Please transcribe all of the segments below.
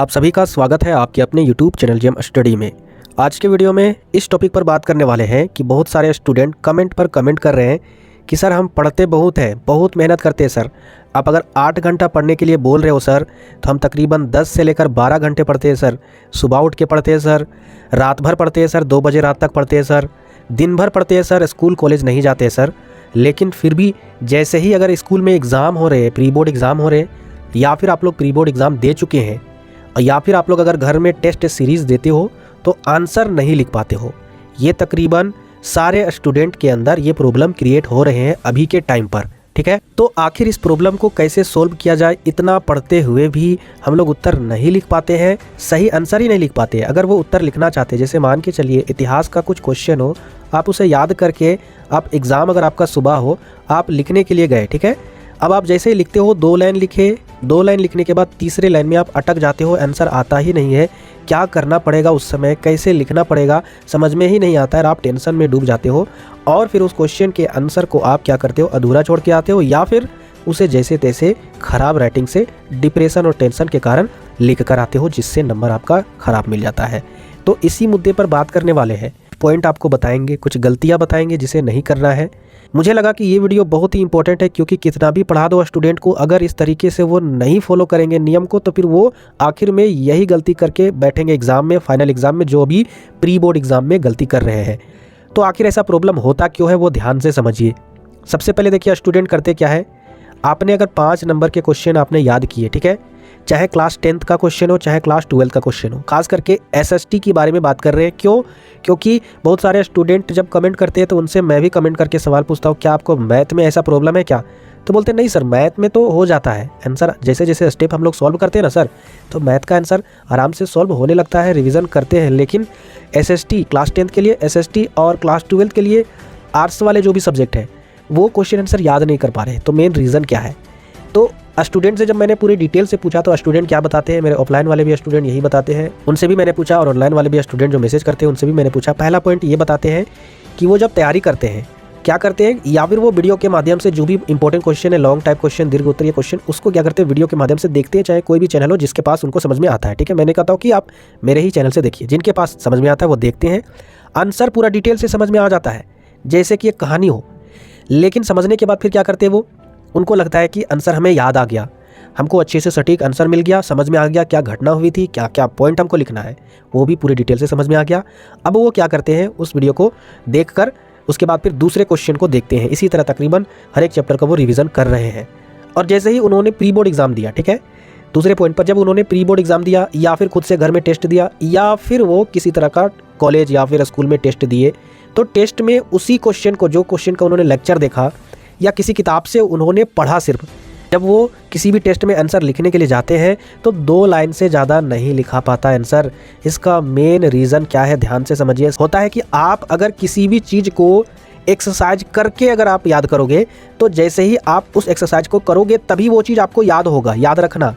आप सभी का स्वागत है आपके अपने YouTube चैनल जेम स्टडी में। आज के वीडियो में इस टॉपिक पर बात करने वाले हैं कि बहुत सारे स्टूडेंट कमेंट पर कमेंट कर रहे हैं कि सर हम पढ़ते बहुत हैं, बहुत मेहनत करते हैं सर। आप अगर 8 घंटा पढ़ने के लिए बोल रहे हो सर, तो हम तकरीबन 10 से लेकर 12 घंटे पढ़ते हैं सर। सुबह उठ के पढ़ते हैं सर, रात भर पढ़ते हैं सर, 2 बजे रात तक पढ़ते हैं सर, दिन भर पढ़ते हैं सर, स्कूल कॉलेज नहीं जाते हैं सर। लेकिन फिर भी जैसे ही अगर स्कूल में एग्ज़ाम हो रहे हैं, प्री बोर्ड एग्ज़ाम हो रहे हैं, या फिर आप लोग प्री बोर्ड एग्ज़ाम दे चुके हैं, या फिर आप लोग अगर घर में टेस्ट सीरीज़ देते हो तो आंसर नहीं लिख पाते हो। ये तकरीबन सारे स्टूडेंट के अंदर ये प्रॉब्लम क्रिएट हो रहे हैं अभी के टाइम पर, ठीक है। तो आखिर इस प्रॉब्लम को कैसे सोल्व किया जाए? इतना पढ़ते हुए भी हम लोग उत्तर नहीं लिख पाते हैं, सही आंसर ही नहीं लिख पाते हैं। अगर वो उत्तर लिखना चाहते हैं, जैसे मान के चलिए इतिहास का कुछ क्वेश्चन हो, आप उसे याद करके आप एग्ज़ाम अगर आपका सुबह हो, आप लिखने के लिए गए, ठीक है। अब आप जैसे ही लिखते हो, 2 लाइन लिखे, 2 लाइन लिखने के बाद तीसरे लाइन में आप अटक जाते हो, आंसर आता ही नहीं है। क्या करना पड़ेगा उस समय, कैसे लिखना पड़ेगा, समझ में ही नहीं आता है। आप टेंशन में डूब जाते हो और फिर उस क्वेश्चन के आंसर को आप क्या करते हो, अधूरा छोड़ के आते हो, या फिर उसे जैसे तैसे ख़राब राइटिंग से डिप्रेशन और टेंशन के कारण लिख कर आते हो, जिससे नंबर आपका ख़राब मिल जाता है। तो इसी मुद्दे पर बात करने वाले हैं। पॉइंट आपको बताएंगे, कुछ गलतियाँ बताएंगे जिसे नहीं करना है। मुझे लगा कि ये वीडियो बहुत ही इंपॉर्टेंट है, क्योंकि कितना भी पढ़ा दो स्टूडेंट को, अगर इस तरीके से वो नहीं फॉलो करेंगे नियम को, तो फिर वो आखिर में यही गलती करके बैठेंगे एग्ज़ाम में, फाइनल एग्ज़ाम में, जो अभी प्री बोर्ड एग्ज़ाम में गलती कर रहे हैं। तो आखिर ऐसा प्रॉब्लम होता क्यों है, वो ध्यान से समझिए। सबसे पहले देखिए स्टूडेंट करते क्या है। आपने अगर 5 नंबर के क्वेश्चन आपने याद किए, ठीक है, चाहे क्लास 10th का क्वेश्चन हो, चाहे क्लास 12th का क्वेश्चन हो, खास करके एसएसटी की बारे में बात कर रहे हैं। क्यों? क्योंकि बहुत सारे स्टूडेंट जब कमेंट करते हैं तो उनसे मैं भी कमेंट करके सवाल पूछता हूँ, क्या आपको मैथ में ऐसा प्रॉब्लम है क्या? तो बोलते हैं नहीं सर, मैथ में तो हो जाता है आंसर, जैसे जैसे स्टेप हम लोग सॉल्व करते हैं ना सर, तो मैथ का आंसर आराम से सॉल्व होने लगता है, रिविज़न करते हैं। लेकिन एसएसटी क्लास 10th के लिए, एसएसटी और क्लास 12th के लिए आर्ट्स वाले जो भी सब्जेक्ट है, वो क्वेश्चन आंसर याद नहीं कर पा रहे। तो मेन रीज़न क्या है? तो स्टूडेंट से जब मैंने पूरी डिटेल से पूछा तो स्टूडेंट क्या बताते हैं, मेरे ऑफलाइन वाले भी स्टूडेंट यही बताते हैं, उनसे भी मैंने पूछा, और ऑनलाइन वाले भी स्टूडेंट जो मैसेज करते हैं उनसे भी मैंने पूछा। पहला पॉइंट ये बताते हैं कि वो जब तैयारी करते हैं, क्या करते हैं, या फिर वो वीडियो के माध्यम से जो भी इंपॉर्टेंट क्वेश्चन है, लॉन्ग टाइप क्वेश्चन, दीर्घ उत्तरीय क्वेश्चन, उसको क्या करते हैं, वीडियो के माध्यम से देखते हैं, चाहे कोई भी चैनल हो जिसके पास उनको समझ में आता है, ठीक है। मैंने कहता हूँ कि आप मेरे ही चैनल से देखिए, जिनके पास समझ में आता है वो देखते हैं, आंसर पूरा डिटेल से समझ में आ जाता है, जैसे कि एक कहानी हो। लेकिन समझने के बाद फिर क्या करते हैं वो, उनको लगता है कि आंसर हमें याद आ गया, हमको अच्छे से सटीक आंसर मिल गया, समझ में आ गया क्या घटना हुई थी, क्या क्या पॉइंट हमको लिखना है, वो भी पूरी डिटेल से समझ में आ गया। अब वो क्या करते हैं, उस वीडियो को देखकर उसके बाद फिर दूसरे क्वेश्चन को देखते हैं। इसी तरह तकरीबन हर एक चैप्टर का वो रिवीजन कर रहे हैं। और जैसे ही उन्होंने प्री बोर्ड एग्ज़ाम दिया, ठीक है, दूसरे पॉइंट पर जब उन्होंने प्री बोर्ड एग्ज़ाम दिया, या फिर खुद से घर में टेस्ट दिया, या फिर वो किसी तरह का कॉलेज या फिर स्कूल में टेस्ट दिए, तो टेस्ट में उसी क्वेश्चन को, जो क्वेश्चन का उन्होंने लेक्चर देखा या किसी किताब से उन्होंने पढ़ा, सिर्फ जब वो किसी भी टेस्ट में आंसर लिखने के लिए जाते हैं तो 2 लाइन से ज़्यादा नहीं लिखा पाता आंसर। इसका मेन रीज़न क्या है, ध्यान से समझिए। होता है कि आप अगर किसी भी चीज़ को एक्सरसाइज करके अगर आप याद करोगे, तो जैसे ही आप उस एक्सरसाइज को करोगे तभी वो चीज़ आपको याद होगा। याद रखना,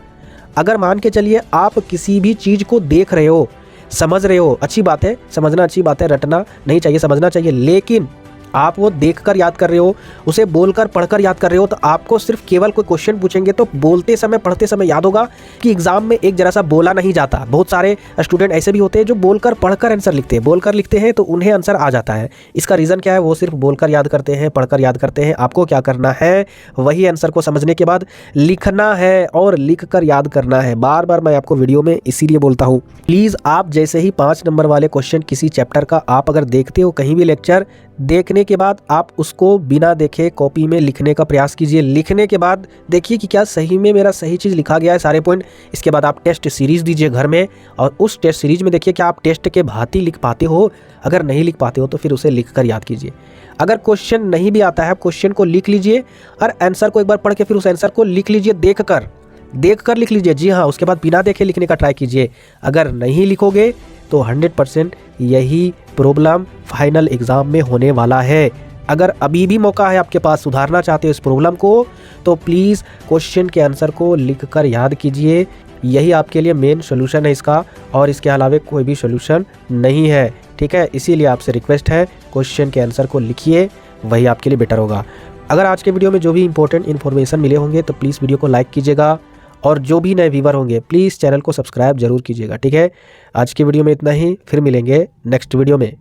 अगर मान के चलिए आप किसी भी चीज़ को देख रहे हो, समझ रहे हो, अच्छी बात है, समझना अच्छी बात है, रटना नहीं चाहिए, समझना चाहिए, लेकिन आप वो देखकर याद कर रहे हो, उसे बोलकर पढ़कर याद कर रहे हो, तो आपको सिर्फ केवल कोई क्वेश्चन पूछेंगे तो बोलते समय, पढ़ते समय याद होगा कि एग्जाम में एक जरा सा बोला नहीं जाता। बहुत सारे स्टूडेंट ऐसे भी होते हैं जो बोलकर पढ़कर आंसर लिखते हैं, बोलकर लिखते हैं तो उन्हें आंसर आ जाता है। इसका रीज़न क्या है, वो सिर्फ बोलकर याद करते हैं, पढ़कर याद करते हैं। आपको क्या करना है, वही आंसर को समझने के बाद लिखना है और लिख कर याद करना है। बार बार मैं आपको वीडियो में इसीलिए बोलता हूँ, प्लीज़ आप जैसे ही 5 नंबर वाले क्वेश्चन किसी चैप्टर का आप अगर देखते हो, कहीं भी लेक्चर देखने के बाद आप उसको बिना देखे कॉपी में लिखने का प्रयास कीजिए। लिखने के बाद देखिए कि क्या सही में मेरा सही चीज़ लिखा गया है, सारे पॉइंट। इसके बाद आप टेस्ट सीरीज़ दीजिए घर में, और उस टेस्ट सीरीज़ में देखिए क्या आप टेस्ट के भांति लिख पाते हो। अगर नहीं लिख पाते हो तो फिर उसे लिख कर याद कीजिए। अगर क्वेश्चन नहीं भी आता है, क्वेश्चन को लिख लीजिए और आंसर को एक बार पढ़ के फिर उस आंसर को लिख लीजिए, देख कर लिख लीजिए। जी हाँ, उसके बाद बिना देखे लिखने का ट्राई कीजिए। अगर नहीं लिखोगे तो 100% यही प्रॉब्लम फाइनल एग्ज़ाम में होने वाला है। अगर अभी भी मौका है आपके पास, सुधारना चाहते हो इस प्रॉब्लम को, तो प्लीज़ क्वेश्चन के आंसर को लिखकर याद कीजिए। यही आपके लिए मेन सोल्यूशन है इसका, और इसके अलावा कोई भी सोल्यूशन नहीं है, ठीक है। इसीलिए आपसे रिक्वेस्ट है, क्वेश्चन के आंसर को लिखिए, वही आपके लिए बेटर होगा। अगर आज के वीडियो में जो भी इंपॉर्टेंट इन्फॉर्मेशन मिले होंगे तो प्लीज़ वीडियो को लाइक कीजिएगा और जो भी नए व्यूवर होंगे प्लीज़ चैनल को सब्सक्राइब जरूर कीजिएगा। ठीक है, आज की वीडियो में इतना ही, फिर मिलेंगे नेक्स्ट वीडियो में।